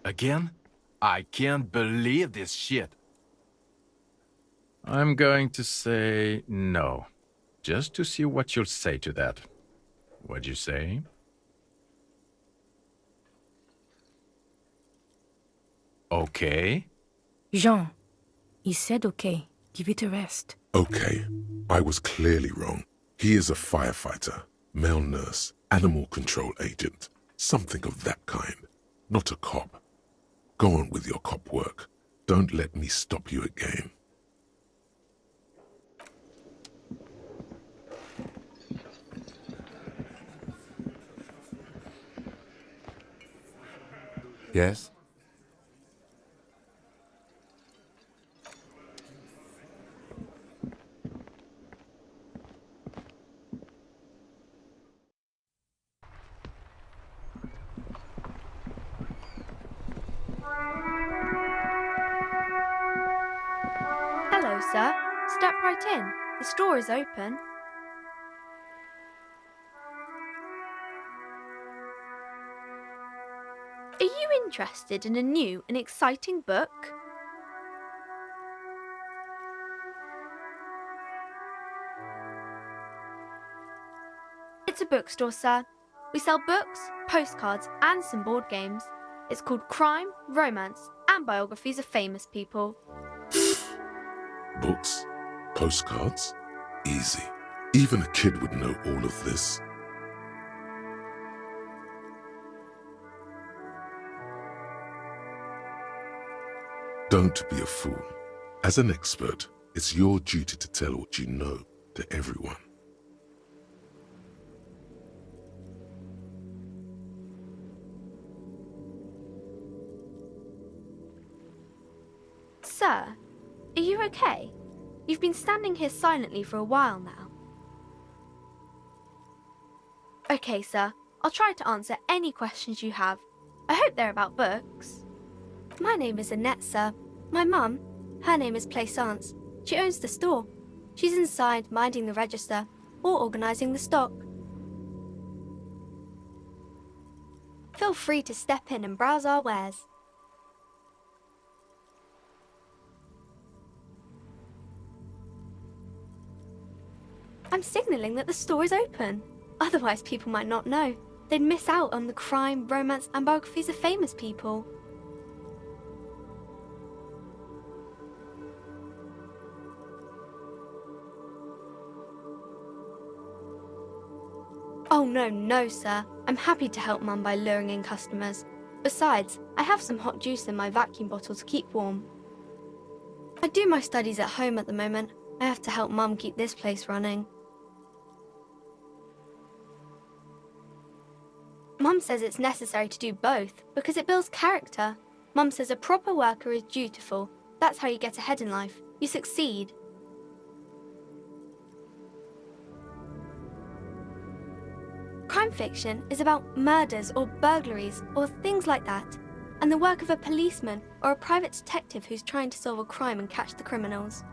Again? I can't believe this shit. I'm going to say no, just to see what you'll say to that. What'd you say? Okay. Jean, he said okay. Give it a rest. Okay, I was clearly wrong. He is a firefighter, male nurse, animal control agent, something of that kind, not a cop. Go on with your cop work. Don't let me stop you again. Yes? Hello, sir. Step right in. The store is open. Are you interested in a new and exciting book? It's a bookstore, sir. We sell books, postcards, and some board games. It's called Crime, Romance, and Biographies of Famous People. Books? Postcards? Easy. Even a kid would know all of this. Don't be a fool. As an expert, it's your duty to tell what you know to everyone. Sir, are you okay? You've been standing here silently for a while now. Okay, sir. I'll try to answer any questions you have. I hope they're about books. My name is Annette, sir. My mum, her name is Plaisance. She owns the store. She's inside minding the register or organising the stock. Feel free to step in and browse our wares. I'm signalling that the store is open. Otherwise, people might not know. They'd miss out on the crime, romance, and biographies of famous people. Oh, no, sir. I'm happy to help Mum by luring in customers. Besides, I have some hot juice in my vacuum bottle to keep warm. I do my studies at home at the moment. I have to help Mum keep this place running. Mum says it's necessary to do both because it builds character. Mum says a proper worker is dutiful. That's how you get ahead in life. You succeed. Crime fiction is about murders or burglaries or things like that, and the work of a policeman or a private detective who's trying to solve a crime and catch the criminals.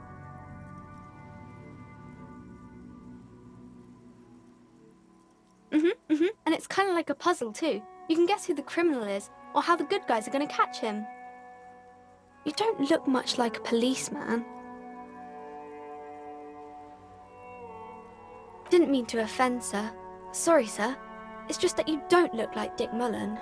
And it's kind of like a puzzle too. You can guess who the criminal is or how the good guys are going to catch him. You don't look much like a policeman. Didn't mean to offend, sir. Sorry, sir. It's just that you don't look like Dick Mullen.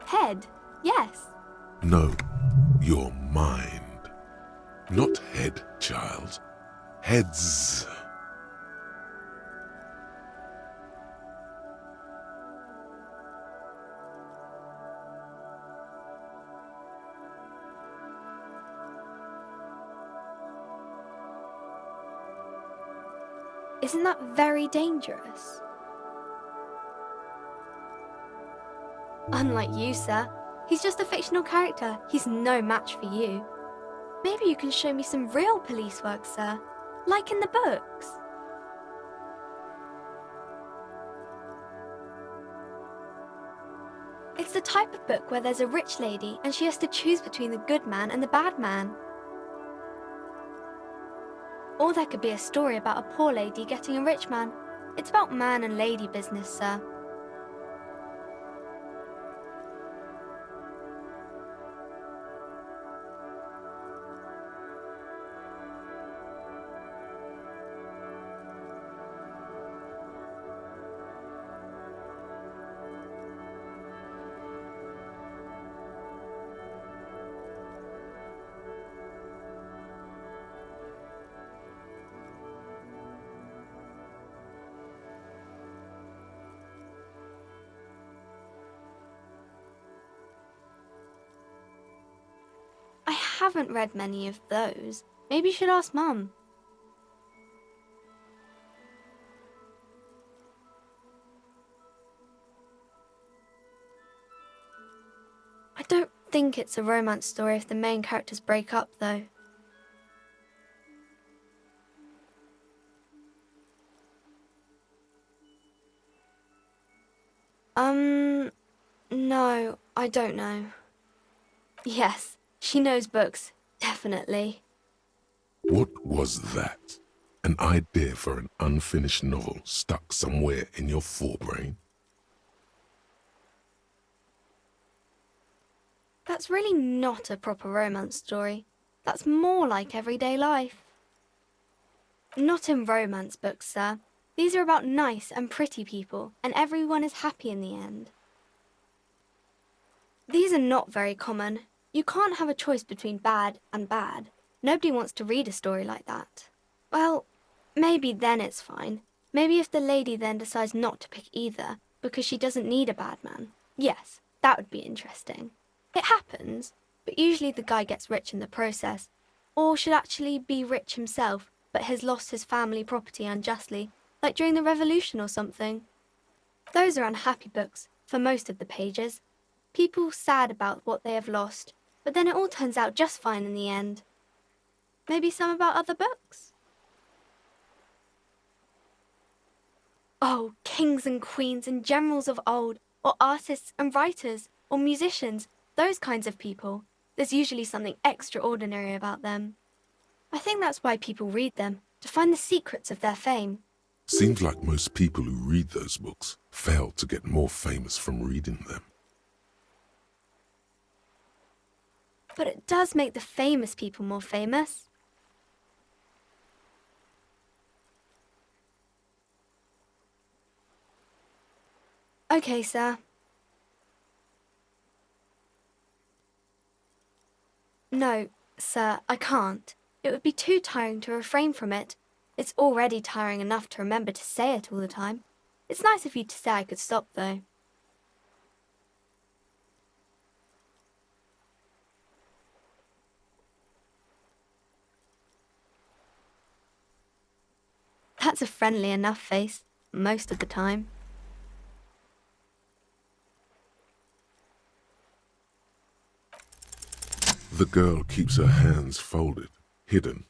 Head, yes. No, your mind. Not head, child. Heads. Isn't that very dangerous? Unlike you, sir. He's just a fictional character. He's no match for you. Maybe you can show me some real police work, sir. Like in the books. the type of book where there's a rich lady and she has to choose between the good man and the bad man. Or there could be a story about a poor lady getting a rich man. It's about man and lady business, sir. I haven't read many of those. Maybe you should ask Mum. I don't think it's a romance story if the main characters break up, though. No, I don't know. Yes, she knows books, definitely. What was that? An idea for an unfinished novel stuck somewhere in your forebrain? That's really not a proper romance story. That's more like everyday life. Not in romance books, sir. These are about nice and pretty people, and everyone is happy in the end. These are not very common. You can't have a choice between bad and bad. Nobody wants to read a story like that. Well, maybe then it's fine. Maybe if the lady then decides not to pick either, because she doesn't need a bad man. Yes, that would be interesting. It happens, but usually the guy gets rich in the process, or should actually be rich himself, but has lost his family property unjustly, like during the revolution or something. Those are unhappy books, for most of the pages. People sad about what they have lost, but then it all turns out just fine in the end. Maybe some about other books? Oh, kings and queens and generals of old, or artists and writers, or musicians, those kinds of people. There's usually something extraordinary about them. I think that's why people read them, to find the secrets of their fame. Seems like most people who read those books fail to get more famous from reading them. But it does make the famous people more famous. Okay, sir. No, sir, I can't. It would be too tiring to refrain from it. It's already tiring enough to remember to say it all the time. It's nice of you to say I could stop, though. That's a friendly enough face, most of the time. The girl keeps her hands folded, hidden.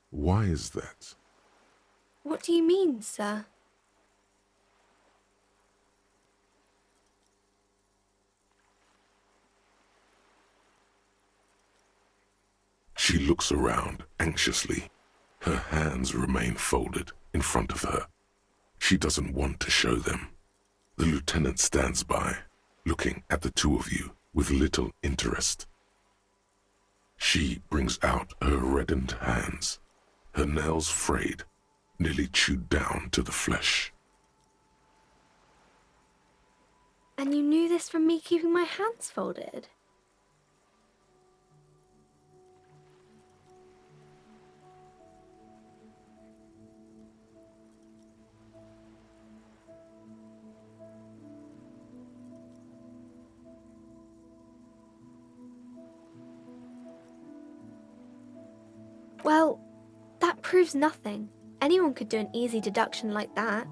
Why is that? What do you mean, sir? She looks around anxiously. Her hands remain folded in front of her. She doesn't want to show them. The lieutenant stands by, looking at the two of you with little interest. She brings out her reddened hands, her nails frayed, nearly chewed down to the flesh. And you knew this from me keeping my hands folded? Well, that proves nothing. Anyone could do an easy deduction like that.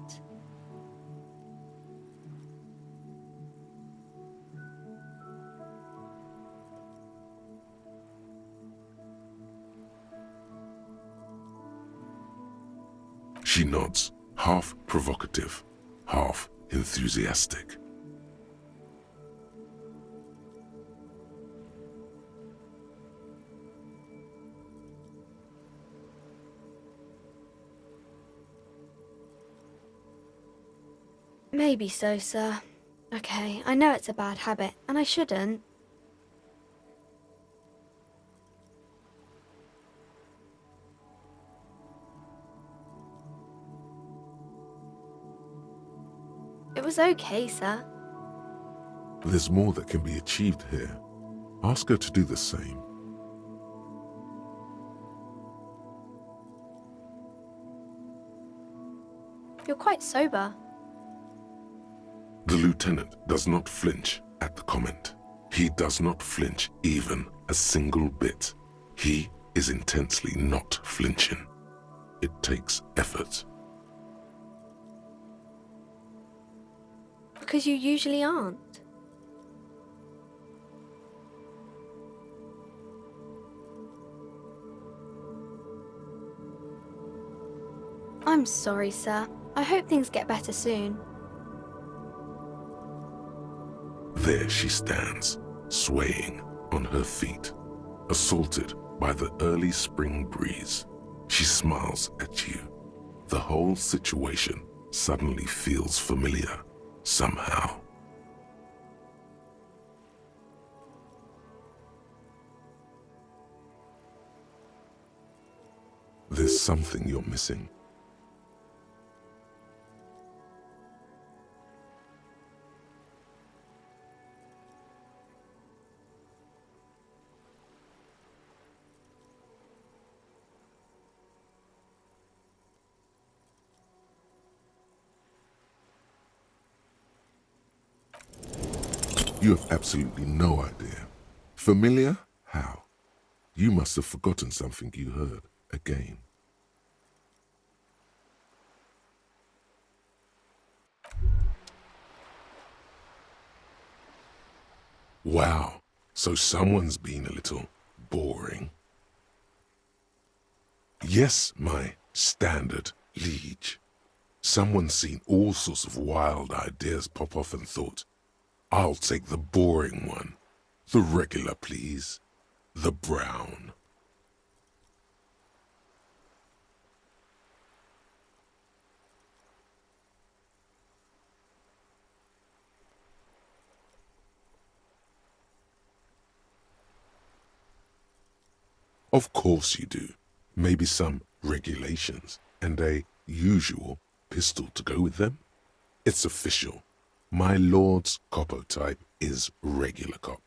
She nods, half provocative, half enthusiastic. Maybe so, sir. Okay, I know it's a bad habit, and I shouldn't. It was okay, sir. There's more that can be achieved here. Ask her to do the same. You're quite sober. The lieutenant does not flinch at the comment. He does not flinch even a single bit. He is intensely not flinching. It takes effort. Because you usually aren't. I'm sorry, sir. I hope things get better soon. There she stands, swaying on her feet, assaulted by the early spring breeze. She smiles at you. The whole situation suddenly feels familiar, somehow. There's something you're missing. You have absolutely no idea. Familiar? How? You must have forgotten something you heard again. Wow, so someone's been a little boring. Yes, my standard liege. Someone's seen all sorts of wild ideas pop off and thought, I'll take the boring one. The regular, please. The brown. Of course you do. Maybe some regulations and a usual pistol to go with them. It's official. My lord's coppo type is regular cop.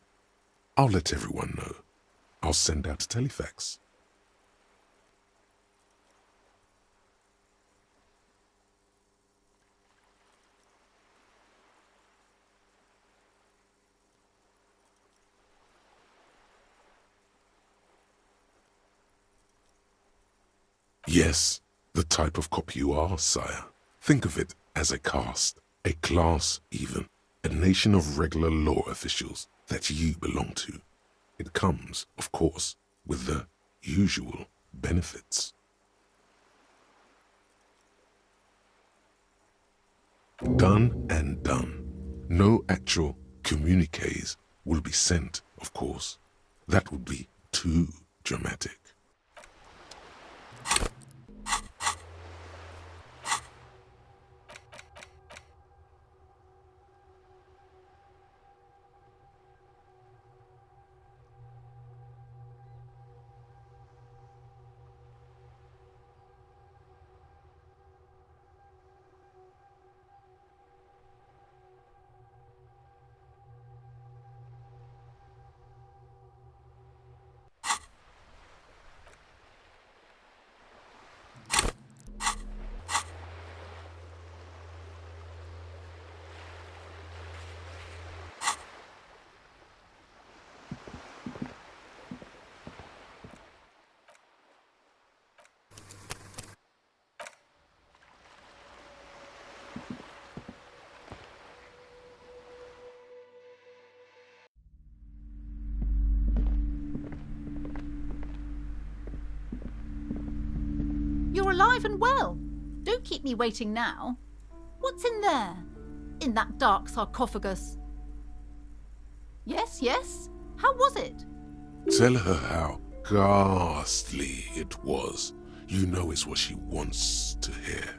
I'll let everyone know. I'll send out a telefax. Yes, the type of cop you are, sire. Think of it as a caste, a class even, a nation of regular law officials that you belong to. It comes, of course, with the usual benefits. Done and done. No actual communiques will be sent, of course. That would be too dramatic. You're alive and well. Don't keep me waiting now. What's in there? In that dark sarcophagus? Yes, yes. How was it? Tell her how ghastly it was. You know it's what she wants to hear.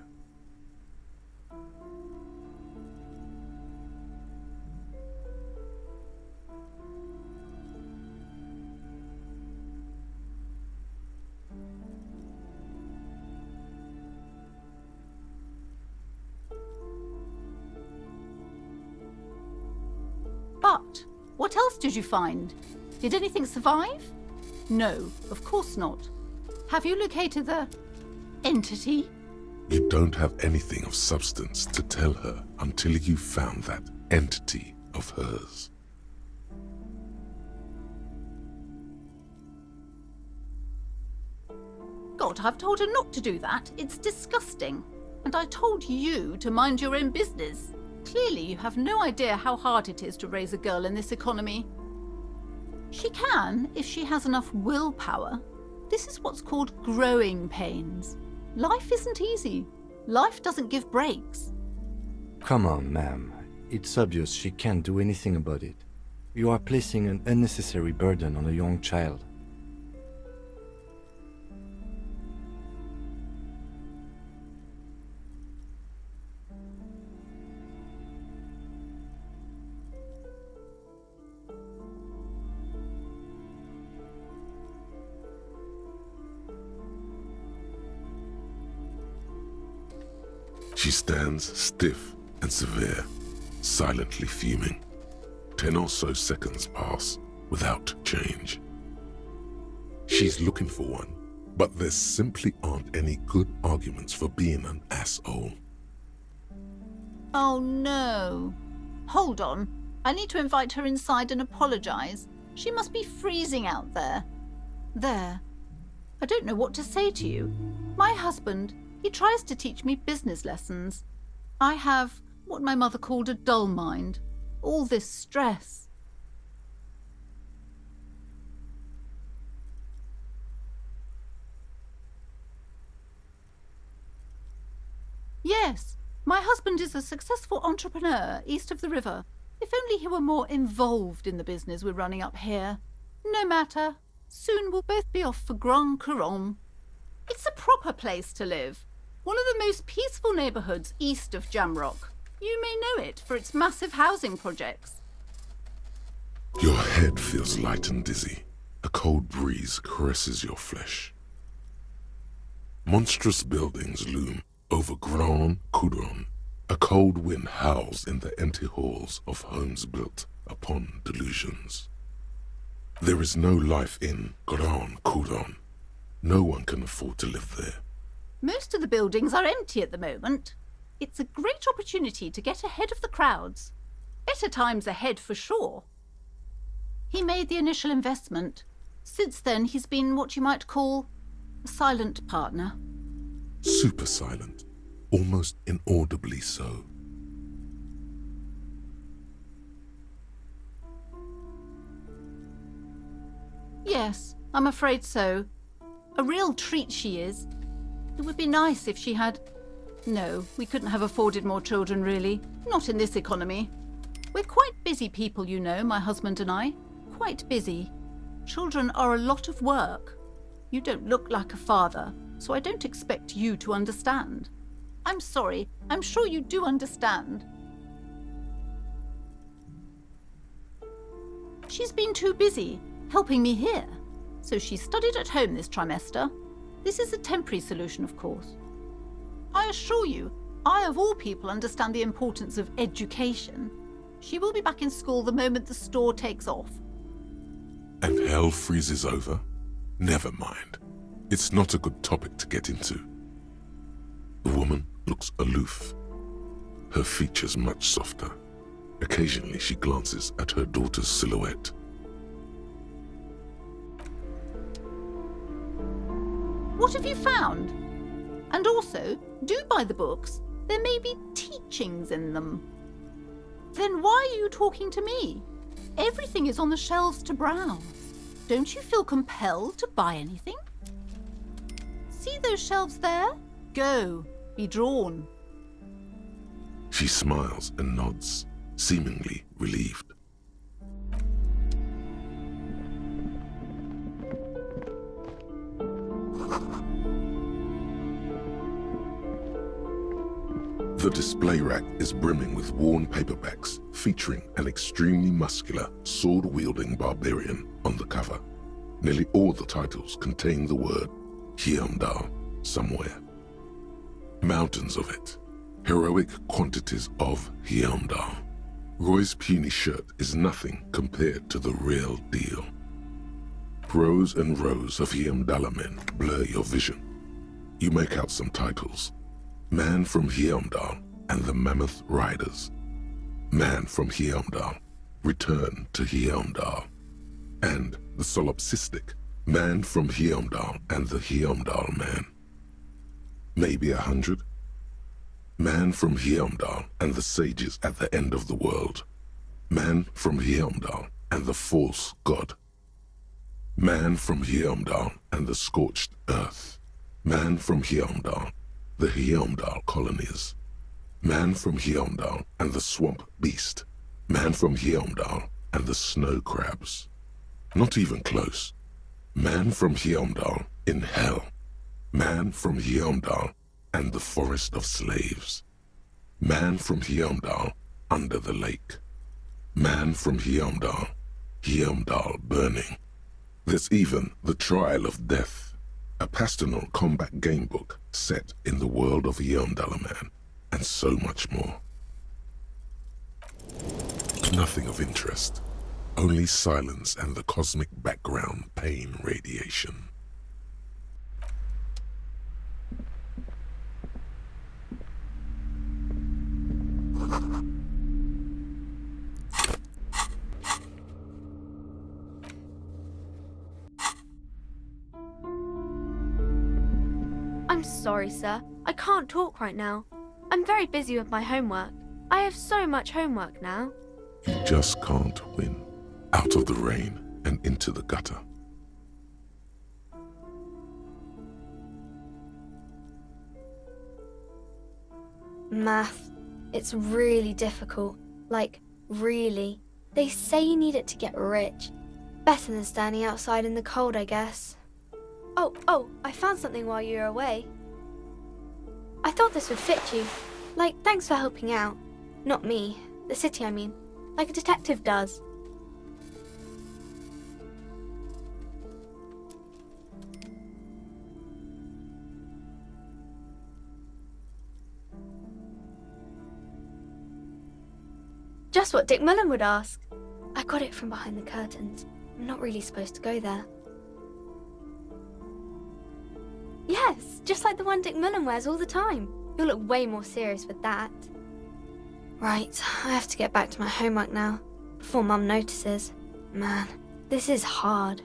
But what else did you find? Did anything survive? No, of course not. Have you located the entity? You don't have anything of substance to tell her until you found that entity of hers. God, I've told her not to do that. It's disgusting. And I told you to mind your own business. Clearly, you have no idea how hard it is to raise a girl in this economy. She can, if she has enough willpower. This is what's called growing pains. Life isn't easy. Life doesn't give breaks. Come on, ma'am. It's obvious she can't do anything about it. You are placing an unnecessary burden on a young child. She stands stiff and severe, silently fuming. 10 or so seconds pass without change. She's looking for one, but there simply aren't any good arguments for being an asshole. Oh no. Hold on. I need to invite her inside and apologise. She must be freezing out there. There. I don't know what to say to you. My husband, he tries to teach me business lessons. I have what my mother called a dull mind. All this stress. Yes, my husband is a successful entrepreneur east of the river. If only he were more involved in the business we're running up here. No matter. Soon we'll both be off for Grand Couronne. It's a proper place to live. One of the most peaceful neighbourhoods east of Jamrock. You may know it for its massive housing projects. Your head feels light and dizzy. A cold breeze caresses your flesh. Monstrous buildings loom over Grand Couronne. A cold wind howls in the empty halls of homes built upon delusions. There is no life in Grand Couronne. No one can afford to live there. Most of the buildings are empty at the moment. It's a great opportunity to get ahead of the crowds. Better times ahead for sure. He made the initial investment. Since then, he's been what you might call a silent partner. Super silent, almost inaudibly so. Yes, I'm afraid so. A real treat she is. It would be nice if she had... No, we couldn't have afforded more children, really. Not in this economy. We're quite busy people, you know, my husband and I. Quite busy. Children are a lot of work. You don't look like a father, so I don't expect you to understand. I'm sorry, I'm sure you do understand. She's been too busy helping me here, so she studied at home this trimester. This is a temporary solution, of course. I assure you, I of all people understand the importance of education. She will be back in school the moment the store takes off. And hell freezes over? Never mind. It's not a good topic to get into. The woman looks aloof, her features much softer. Occasionally she glances at her daughter's silhouette. What have you found? And also, do buy the books. There may be teachings in them. Then why are you talking to me? Everything is on the shelves to browse. Don't you feel compelled to buy anything? See those shelves there? Go, be drawn. She smiles and nods, seemingly relieved. The display rack is brimming with worn paperbacks featuring an extremely muscular, sword-wielding barbarian on the cover. Nearly all the titles contain the word Hyundai somewhere. Mountains of it. Heroic quantities of Hyundai. Roy's puny shirt is nothing compared to the real deal. Rows and rows of Heimdall men blur your vision. You make out some titles. Man from Heimdall and the Mammoth Riders. Man from Heimdall, Return to Heimdall. And the solipsistic Man from Heimdall and the Heimdall Man. Maybe 100. Man from Heimdall and the sages at the end of the world. Man from Heimdall and the false god. Man from Heimdall and the scorched earth. Man from Heimdall, the Heimdall colonies. Man from Heimdall and the swamp beast. Man from Heimdall and the snow crabs. Not even close. Man from Heimdall in hell. Man from Heimdall and the forest of slaves. Man from Heimdall under the lake. Man from Heimdall, Heimdall burning. There's even The Trial of Death, a pastoral combat game book set in the world of Heimdall Man, and so much more. Nothing of interest. Only silence and the cosmic background pain radiation. I'm sorry, sir. I can't talk right now. I'm very busy with my homework. I have so much homework now. You just can't win. Out of the rain and into the gutter. Math. It's really difficult. Like, really. They say you need it to get rich. Better than standing outside in the cold, I guess. Oh, I found something while you were away. I thought this would fit you. Like, thanks for helping out. Not me. The city, I mean. Like a detective does. Just what Dick Mullen would ask. I got it from behind the curtains. I'm not really supposed to go there. Yes, just like the one Dick Mullen wears all the time. You'll look way more serious with that. Right, I have to get back to my homework now, before Mum notices. Man, this is hard.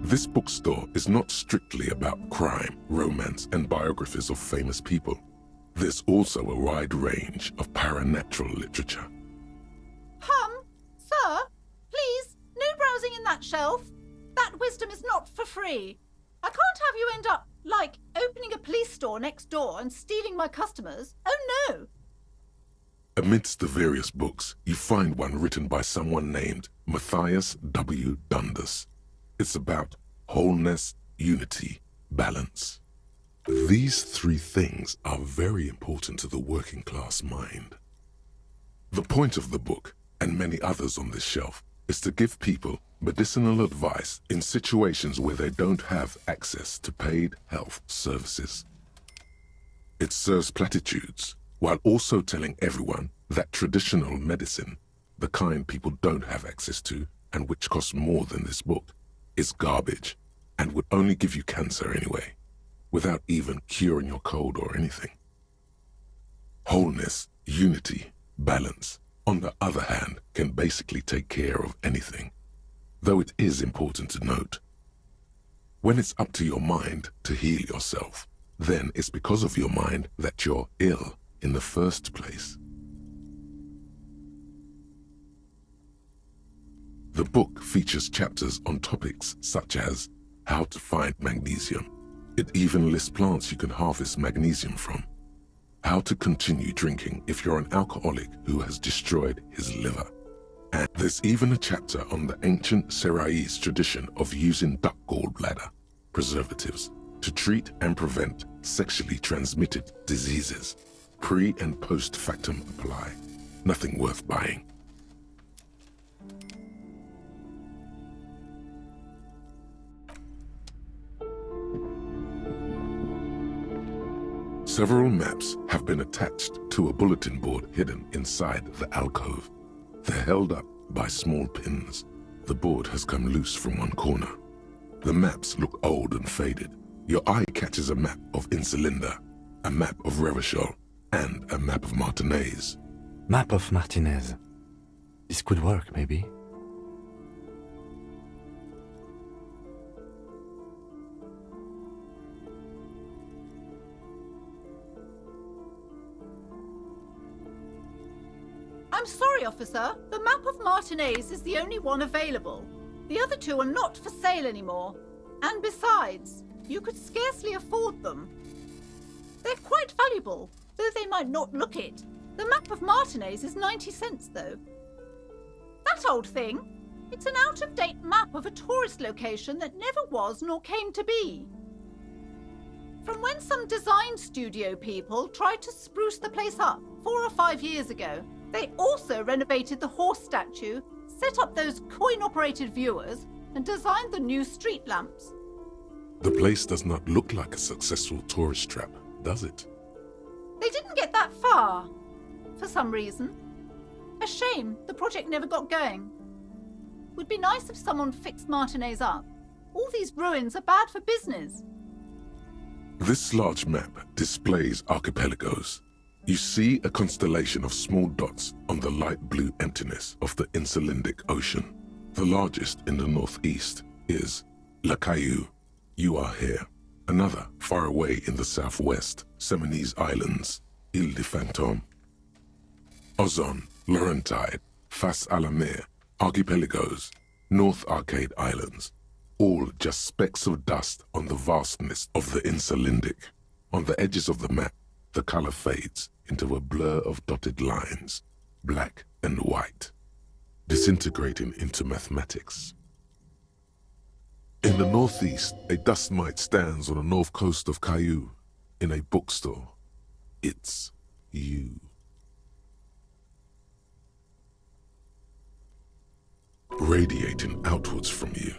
This bookstore is not strictly about crime, romance, and biographies of famous people. There's also a wide range of paranatural literature. Sir, please, no browsing in that shelf. That wisdom is not for free. I can't have you end up, like, opening a police store next door and stealing my customers. Oh no! Amidst the various books, you find one written by someone named Matthias W. Dundas. It's about wholeness, unity, balance. These three things are very important to the working class mind. The point of the book, and many others on this shelf, is to give people medicinal advice in situations where they don't have access to paid health services. It serves platitudes, while also telling everyone that traditional medicine, the kind people don't have access to and which costs more than this book, is garbage and would only give you cancer anyway, without even curing your cold or anything. Wholeness, unity, balance, on the other hand, can basically take care of anything, though it is important to note. When it's up to your mind to heal yourself, then it's because of your mind that you're ill in the first place. The book features chapters on topics such as how to find magnesium. It even lists plants you can harvest magnesium from. How to continue drinking if you're an alcoholic who has destroyed his liver. And there's even a chapter on the ancient Seraïs tradition of using duck gallbladder preservatives to treat and prevent sexually transmitted diseases. Pre and post factum apply. Nothing worth buying. Several maps have been attached to a bulletin board hidden inside the alcove. They're held up by small pins. The board has come loose from one corner. The maps look old and faded. Your eye catches a map of Insulinda, a map of Revachol, and a map of Martinez. Map of Martinez. This could work, maybe. I'm sorry, officer. The map of Martinez is the only one available. The other two are not for sale anymore. And besides, you could scarcely afford them. They're quite valuable, though they might not look it. The map of Martinez is 90 cents, though. That old thing? It's an out-of-date map of a tourist location that never was nor came to be. From when some design studio people tried to spruce the place up 4 or 5 years ago. They also renovated the horse statue, set up those coin-operated viewers, and designed the new street lamps. The place does not look like a successful tourist trap, does it? They didn't get that far, for some reason. A shame the project never got going. Would be nice if someone fixed Martinez up. All these ruins are bad for business. This large map displays archipelagos. You see a constellation of small dots on the light blue emptiness of the Insulindic Ocean. The largest in the northeast is La Caillou. You are here. Another far away in the southwest, Seminese Islands, Ile de Fantôme. Ozon, Laurentide, Fas à la Mer, Archipelagos, North Arcade Islands, all just specks of dust on the vastness of the Insulindic. On the edges of the map, the color fades into a blur of dotted lines, black and white, disintegrating into mathematics. In the northeast, a dust mite stands on the north coast of Caillou in a bookstore. It's you. Radiating outwards from you,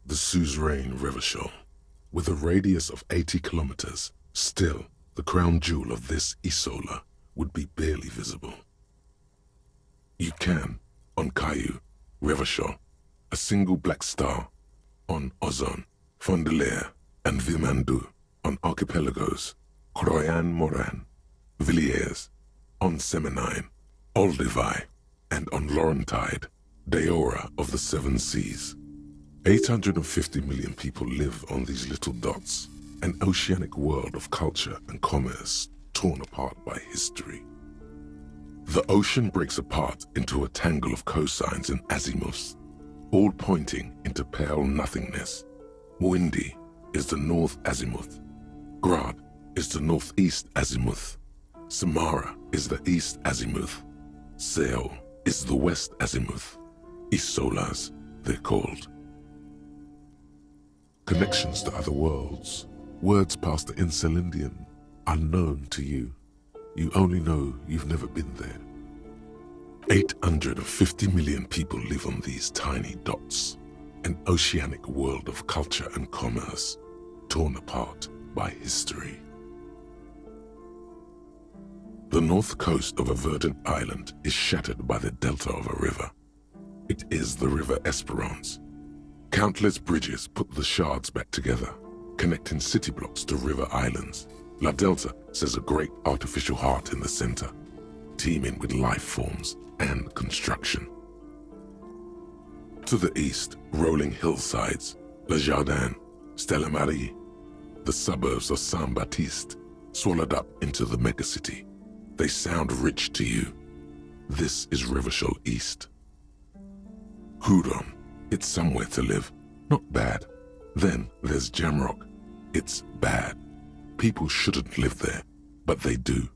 the suzerain Revachol, with a radius of 80 kilometers, still the crown jewel of this Isola would be barely visible. You can, on Caillou, Revachol, a single black star, on Ozon, Fondelier, and Vilmandu, on Archipelagos, Croyan-Moran, Villiers, on Seminine, Olduvai, and on Laurentide, Deora of the Seven Seas. 850 million people live on these little dots, an oceanic world of culture and commerce torn apart by history. The ocean breaks apart into a tangle of cosines and azimuths, all pointing into pale nothingness. Windy is the north azimuth. Grad is the northeast azimuth. Samara is the east azimuth. Seo is the west azimuth. Isolas, they're called. Connections to other worlds, words past the Insulindian, unknown to you. You only know you've never been there. 850 million people live on these tiny dots, an oceanic world of culture and commerce, torn apart by history. The north coast of a verdant island is shattered by the delta of a river. It is the River Esperance. Countless bridges put the shards back together, connecting city blocks to river islands. La Delta says a great artificial heart in the center, teeming with life forms and construction. To the east, rolling hillsides, Le Jardin, Stella Marie, the suburbs of Saint-Baptiste, swallowed up into the megacity. They sound rich to you. This is Revachol East. Houdon, it's somewhere to live, not bad. Then there's Jamrock. It's bad. People shouldn't live there, but they do.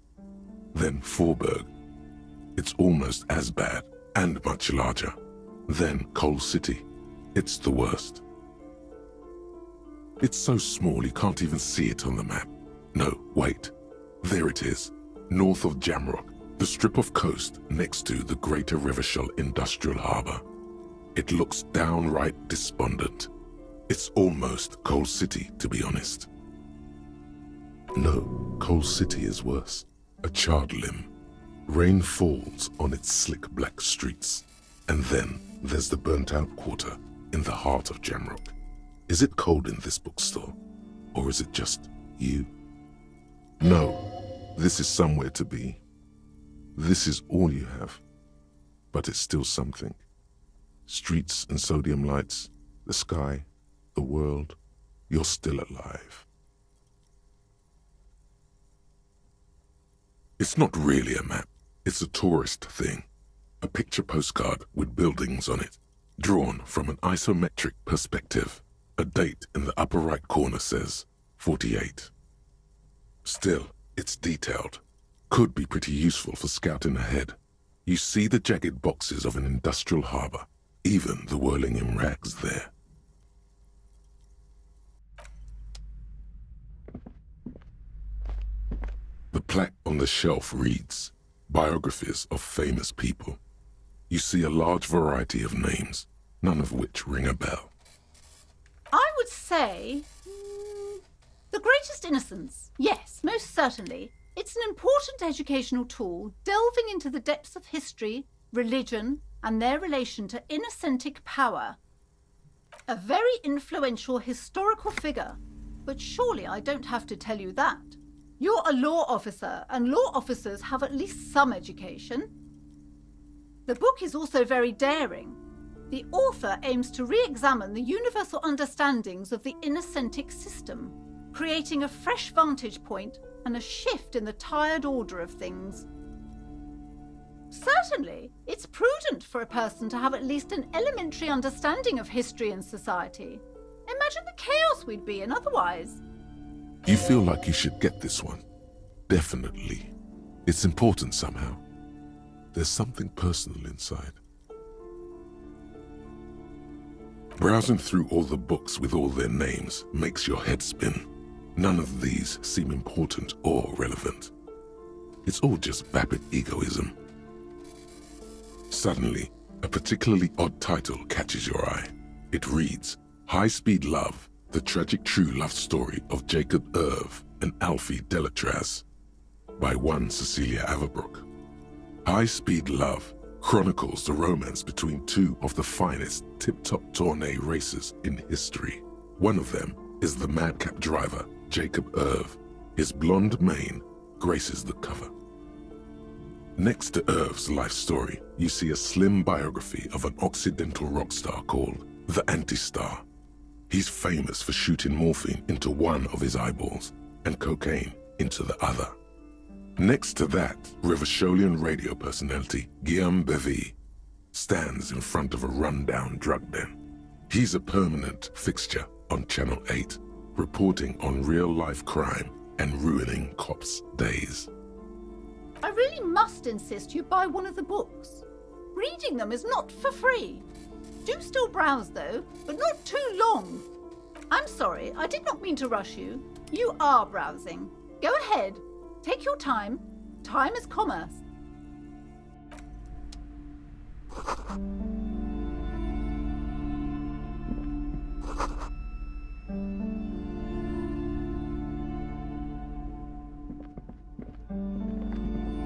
Then Forburg. It's almost as bad and much larger. Then Coal City. It's the worst. It's so small you can't even see it on the map. No, wait. There it is, north of Jamrock, the strip of coast next to the Greater Revachol Industrial Harbour. It looks downright despondent. It's almost Coal City, to be honest. No, Coal City is worse. A charred limb. Rain falls on its slick black streets. And then there's the burnt-out quarter in the heart of Jamrock. Is it cold in this bookstore? Or is it just you? No, this is somewhere to be. This is all you have. But it's still something. Streets and sodium lights, the sky, the world. You're still alive. It's not really a map. It's a tourist thing. A picture postcard with buildings on it, drawn from an isometric perspective. A date in the upper right corner says 48. Still, it's detailed. Could be pretty useful for scouting ahead. You see the jagged boxes of an industrial harbour, even the whirling in rags there. The plaque on the shelf reads, Biographies of Famous People. You see a large variety of names, none of which ring a bell. I would say... The Greatest Innocence. Yes, most certainly. It's an important educational tool, delving into the depths of history, religion, and their relation to innocentic power. A very influential historical figure. But surely I don't have to tell you that. You're a law officer, and law officers have at least some education. The book is also very daring. The author aims to re-examine the universal understandings of the innocentic system, creating a fresh vantage point and a shift in the tired order of things. Certainly, it's prudent for a person to have at least an elementary understanding of history and society. Imagine the chaos we'd be in otherwise. You feel like you should get this one? Definitely. It's important somehow. There's something personal inside. Browsing through all the books with all their names makes your head spin. None of these seem important or relevant. It's all just vapid egoism. Suddenly, a particularly odd title catches your eye. It reads, High-Speed Love, the tragic true love story of Jacob Irv and Alfie Delatraz, by one Cecilia Averbrook. High-Speed Love chronicles the romance between two of the finest tip-top tournée racers in history. One of them is the madcap driver, Jacob Irv. His blonde mane graces the cover. Next to Irv's life story, you see a slim biography of an Occidental rock star called the Anti-Star. He's famous for shooting morphine into one of his eyeballs and cocaine into the other. Next to that, Revacholian radio personality Guillaume Bevy stands in front of a rundown drug den. He's a permanent fixture on Channel 8, reporting on real-life crime and ruining cops' days. I really must insist you buy one of the books. Reading them is not for free. Do still browse though, but not too long. I'm sorry, I did not mean to rush you. You are browsing. Go ahead. Take your time. Time is commerce.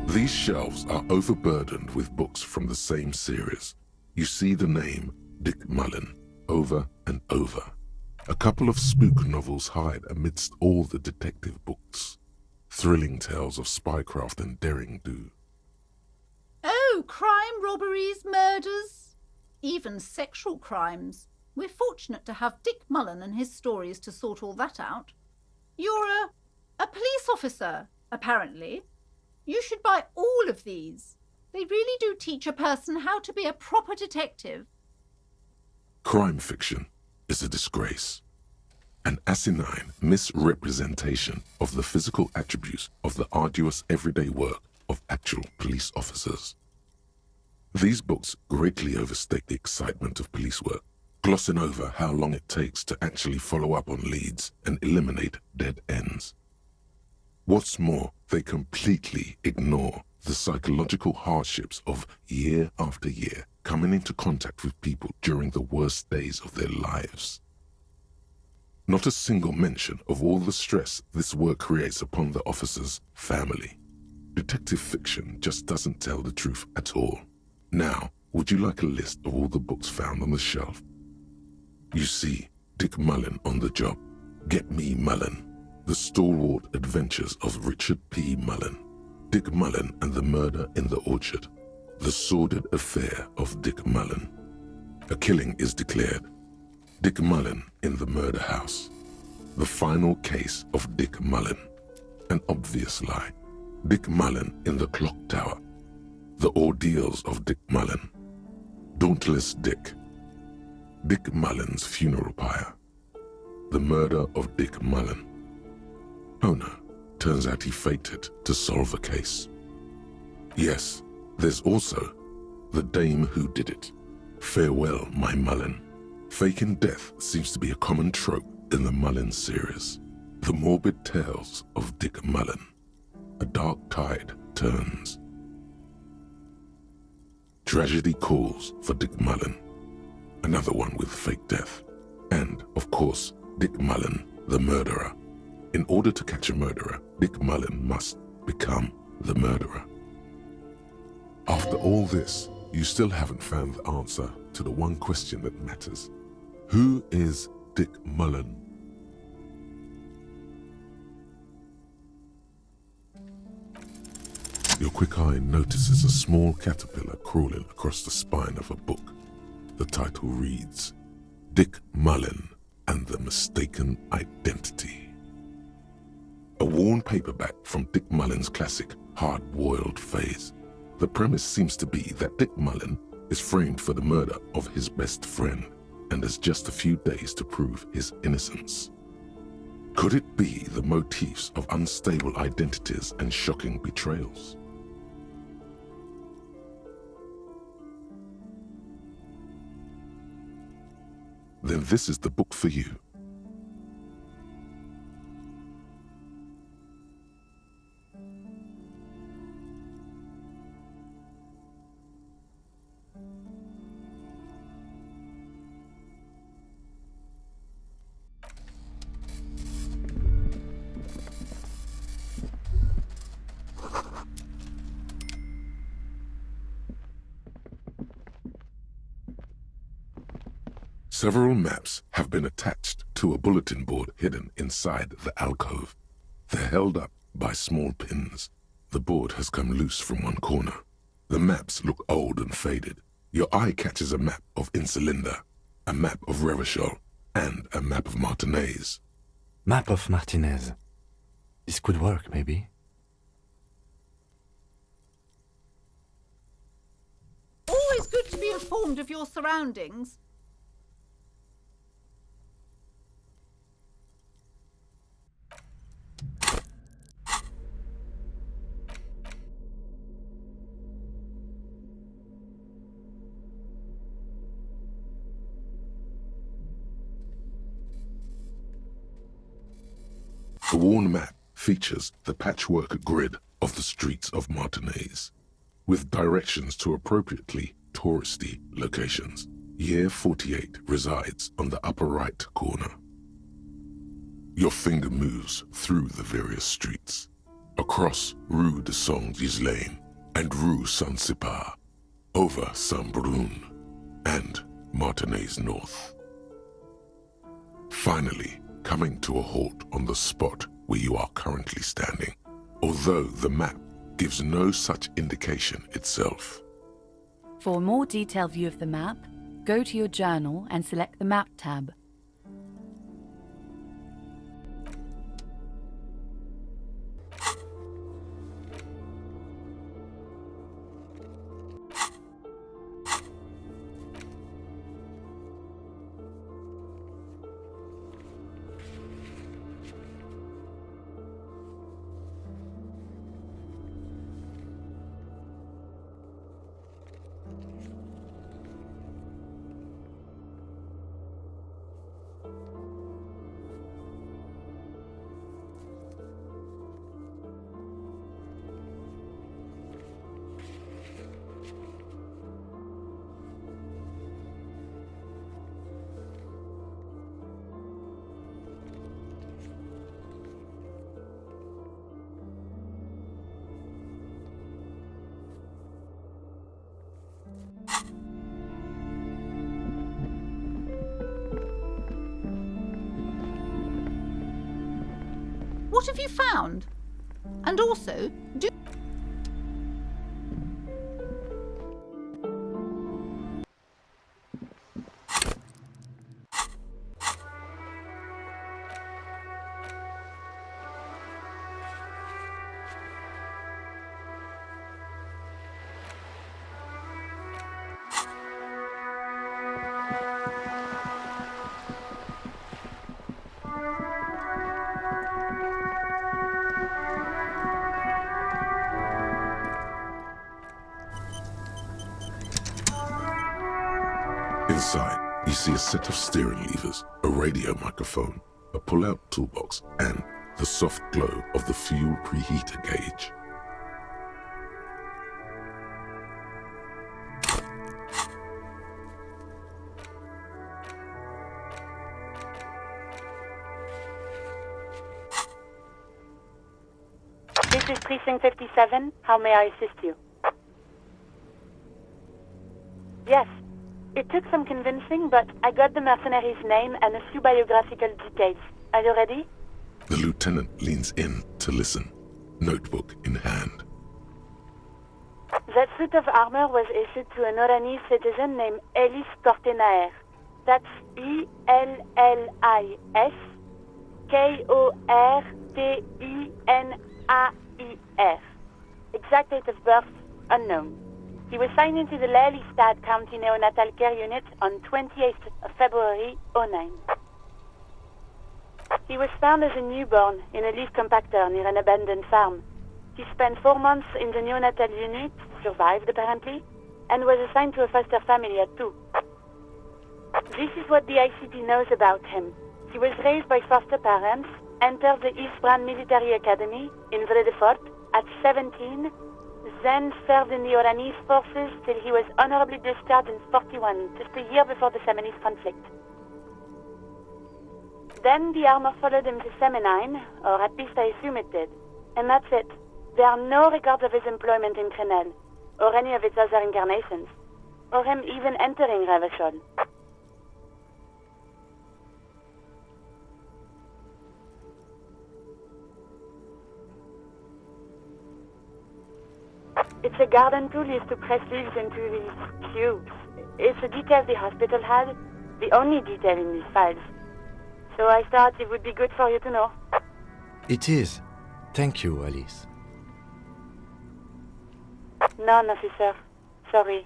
These shelves are overburdened with books from the same series. You see the name Dick Mullen over and over. A couple of spook novels hide amidst all the detective books. Thrilling tales of spycraft and daring-do. Oh, crime, robberies, murders, even sexual crimes. We're fortunate to have Dick Mullen and his stories to sort all that out. You're a police officer, apparently. You should buy all of these. They really do teach a person how to be a proper detective. Crime fiction is a disgrace. An asinine misrepresentation of the physical attributes of the arduous everyday work of actual police officers. These books greatly overstate the excitement of police work, glossing over how long it takes to actually follow up on leads and eliminate dead ends. What's more, they completely ignore the psychological hardships of year after year coming into contact with people during the worst days of their lives. Not a single mention of all the stress this work creates upon the officer's family. Detective fiction just doesn't tell the truth at all. Now, would you like a list of all the books found on the shelf? You see Dick Mullen on the job. Get Me Mullen. The Stalwart Adventures of Richard P. Mullen. Dick Mullen and the Murder in the Orchard. The Sordid Affair of Dick Mullen. A killing is declared. Dick Mullen in the Murder House. The Final Case of Dick Mullen. An obvious lie. Dick Mullen in the Clock Tower. The Ordeals of Dick Mullen. Dauntless Dick. Dick Mullen's Funeral Pyre. The Murder of Dick Mullen. Oh no, turns out he faked it to solve a case. Yes, there's also The Dame Who Did It. Farewell, My Mullen. Faking death seems to be a common trope in the Mullen series. The Morbid Tales of Dick Mullen. A Dark Tide Turns. Tragedy Calls for Dick Mullen. Another one with fake death. And, of course, Dick Mullen, the Murderer. In order to catch a murderer, Dick Mullen must become the murderer. After all this, you still haven't found the answer to the one question that matters. Who is Dick Mullen? Your quick eye notices a small caterpillar crawling across the spine of a book. The title reads, Dick Mullen and the Mistaken Identity. A worn paperback from Dick Mullen's classic Hard-Boiled Phase. The premise seems to be that Dick Mullen is framed for the murder of his best friend and has just a few days to prove his innocence. Could it be the motifs of unstable identities and shocking betrayals? Then this is the book for you. Several maps have been attached to a bulletin board hidden inside the alcove. They're held up by small pins. The board has come loose from one corner. The maps look old and faded. Your eye catches a map of Insulinda, a map of Revachol, and a map of Martinez. Map of Martinez. This could work, maybe. Always good to be informed of your surroundings. The worn map features the patchwork grid of the streets of Martinez, with directions to appropriately touristy locations. Year 48 resides on the upper right corner. Your finger moves through the various streets, across Rue de Saint-Ghislain and Rue Saint-Sipar, over Saint-Brun and Martinez North. Finally, coming to a halt on the spot where you are currently standing, although the map gives no such indication itself. For a more detailed view of the map, go to your journal and select the Map tab. What have you found? And also, do... Inside, you see a set of steering levers, a radio microphone, a pull-out toolbox, and the soft glow of the fuel preheater gauge. This is Precinct 57. How may I assist you? Yes. It took some convincing, but I got the mercenary's name and a few biographical details. Are you ready? The lieutenant leans in to listen, notebook in hand. That suit of armor was issued to an Oranese citizen named Ellis Kortenaer. That's E-L-L-I-S K-O-R-T-E-N-A-I-R. Exact date of birth, unknown. He was signed into the Lelystad County Neonatal Care Unit on 28th of February 09. He was found as a newborn in a leaf compactor near an abandoned farm. He spent 4 months in the neonatal unit, survived apparently, and was assigned to a foster family at 2. This is what the ICP knows about him. He was raised by foster parents, entered the Eastbrand Military Academy in Vredefort at 17, then served in the Oranese forces till he was honorably discharged in 41, just a year before the Seminese conflict. Then the armor followed him to Seminine, or at least I assume it did. And that's it. There are no records of his employment in Crenel, or any of its other incarnations, or him even entering Revachol. It's a garden tool used to press leaves into these cubes. It's a detail the hospital had, the only detail in these files. So I thought it would be good for you to know. It is. Thank you, Alice. None, officer. Sorry.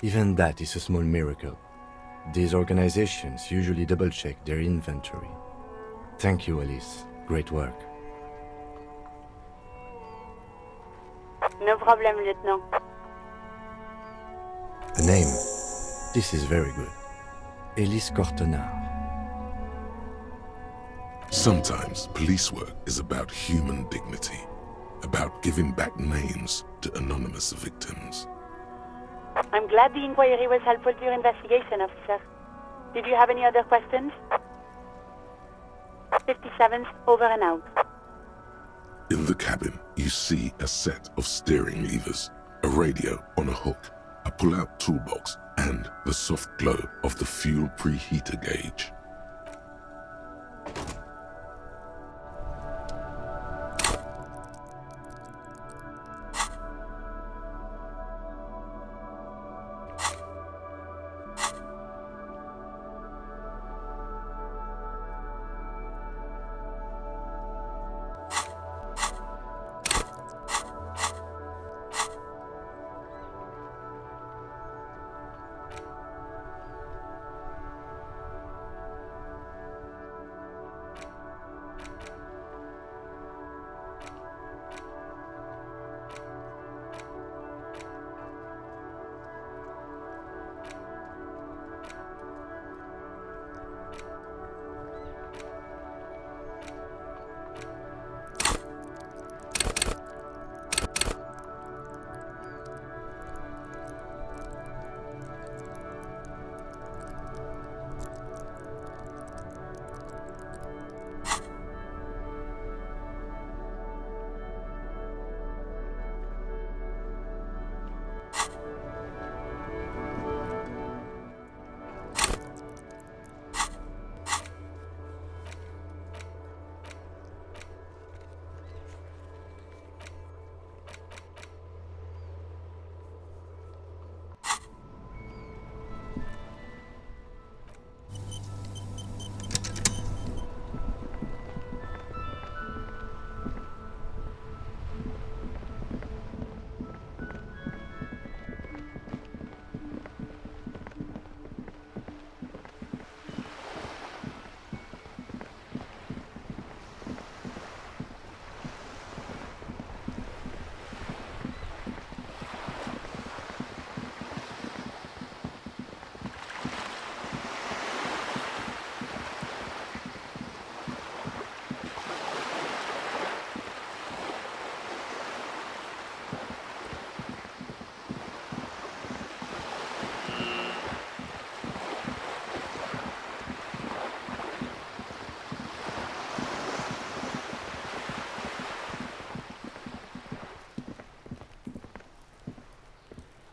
Even that is a small miracle. These organizations usually double-check their inventory. Thank you, Alice. Great work. No problem, Lieutenant. A name. This is very good. Ellis Kortenaer. Sometimes police work is about human dignity, about giving back names to anonymous victims. I'm glad the inquiry was helpful to your investigation, officer. Did you have any other questions? 57's over and out. In the cabin, you see a set of steering levers, a radio on a hook, a pull-out toolbox, and the soft glow of the fuel preheater gauge.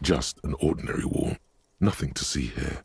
Just an ordinary wall. Nothing to see here.